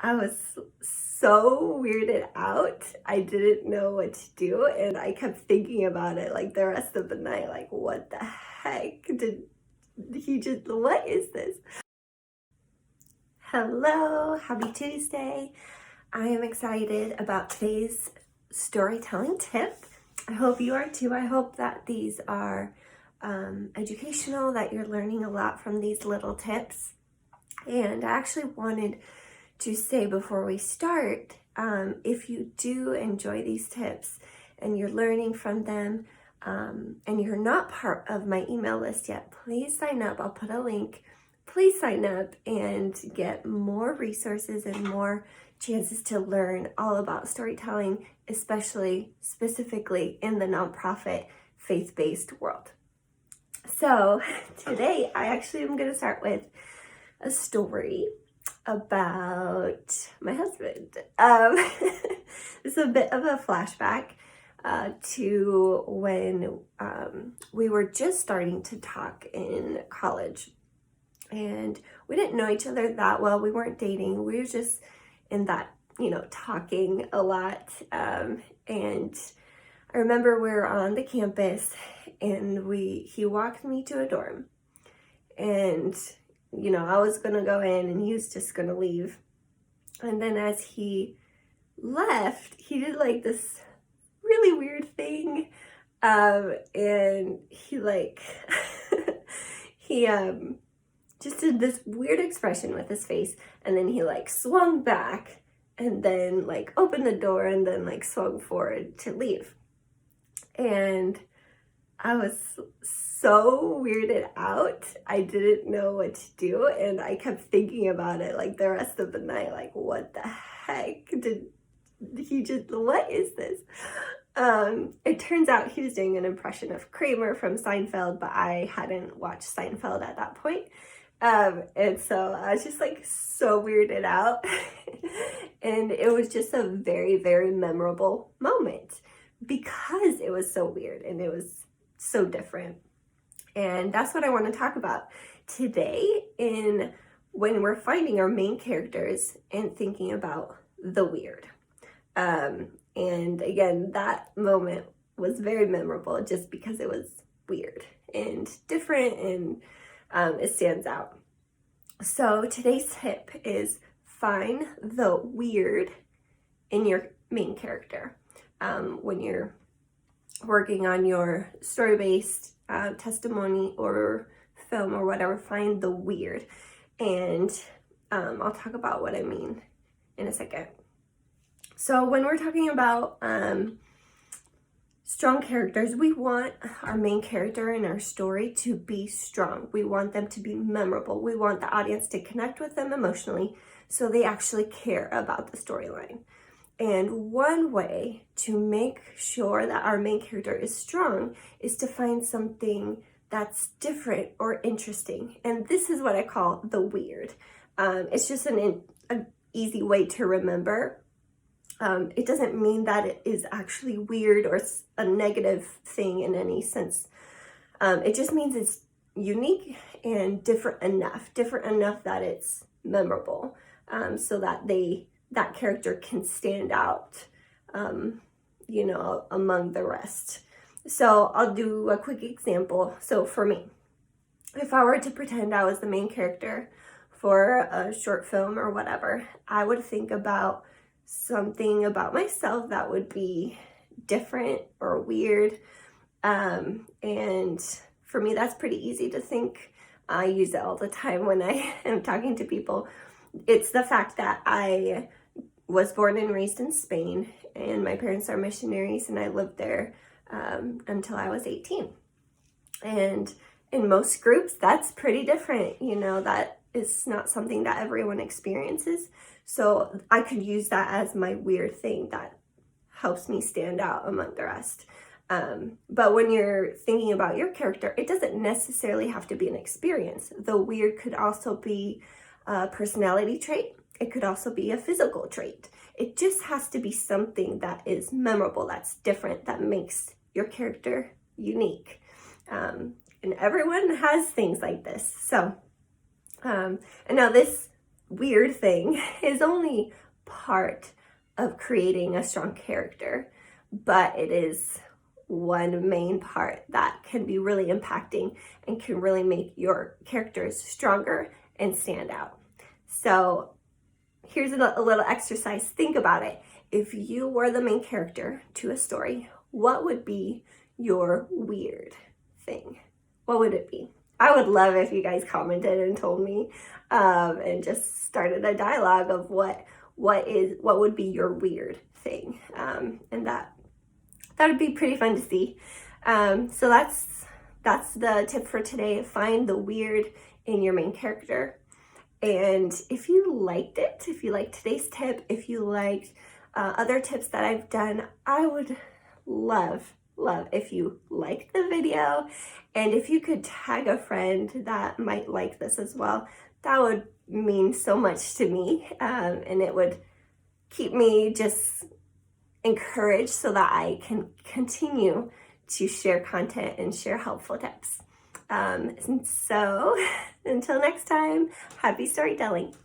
I was so weirded out. I didn't know what to do, and I kept thinking about it like the rest of the night. Like, what the heck did he just, what is this? Hello, happy Tuesday. I am excited about today's storytelling tip. I hope you are too. I hope that these are educational, that you're learning a lot from these little tips. And I actually wanted to say before we start, if you do enjoy these tips and you're learning from them, and you're not part of my email list yet, please sign up. I'll put a link. Please sign up and get more resources and more chances to learn all about storytelling, specifically in the nonprofit faith-based world. So today I actually am going to start with a story about my husband. It's a bit of a flashback to when we were just starting to talk in college. And we didn't know each other that well. We weren't dating. We were just in that, talking a lot. And I remember we were on the campus and he walked me to a dorm. And I was going to go in and he was just going to leave. And then as he left, he did like this really weird thing. And he he just did this weird expression with his face. And then he swung back and then opened the door and then swung forward to leave. And I was so weirded out. I didn't know what to do, and I kept thinking about it like the rest of the night. Like, what the heck did he just, what is this? It turns out he was doing an impression of Kramer from Seinfeld, but I hadn't watched Seinfeld at that point. And so I was just so weirded out. And it was just a very, very memorable moment because it was so weird and it was so different. And that's what I want to talk about today when we're finding our main characters and thinking about the weird. And again, that moment was very memorable just because it was weird and different, and it stands out. So today's tip is find the weird in your main character. When you're working on your story-based testimony or film or whatever, find the weird. And I'll talk about what I mean in a second. So when we're talking about strong characters, we want our main character in our story to be strong. We want them to be memorable. We want the audience to connect with them emotionally so they actually care about the storyline. And one way to make sure that our main character is strong is to find something that's different or interesting. And this is what I call the weird. It's just an easy way to remember. It doesn't mean that it is actually weird or a negative thing in any sense. It just means it's unique and different enough that it's memorable, so that that character can stand out, among the rest. So I'll do a quick example. So for me, if I were to pretend I was the main character for a short film or whatever, I would think about something about myself that would be different or weird. And for me, that's pretty easy to think. I use it all the time when I am talking to people. It's the fact that I was born and raised in Spain, and my parents are missionaries, and I lived there until I was 18. And in most groups, that's pretty different. That is not something that everyone experiences. So I could use that as my weird thing that helps me stand out among the rest. But when you're thinking about your character, it doesn't necessarily have to be an experience. The weird could also be a personality trait. It could also be a physical trait. It just has to be something that is memorable, that's different, that makes your character unique. And everyone has things like this. So, and now this weird thing is only part of creating a strong character, but it is one main part that can be really impacting and can really make your characters stronger and stand out. So here's a little exercise. Think about it. If you were the main character to a story, what would be your weird thing? What would it be? I would love if you guys commented and told me, and just started a dialogue of what would be your weird thing, and that would be pretty fun to see. So that's the tip for today. Find the weird in your main character. And if you liked it, if you liked today's tip, if you liked other tips that I've done, I would love if you liked the video, and if you could tag a friend that might like this as well. That would mean so much to me, and it would keep me just encouraged so that I can continue to share content and share helpful tips. And so until next time, happy storytelling.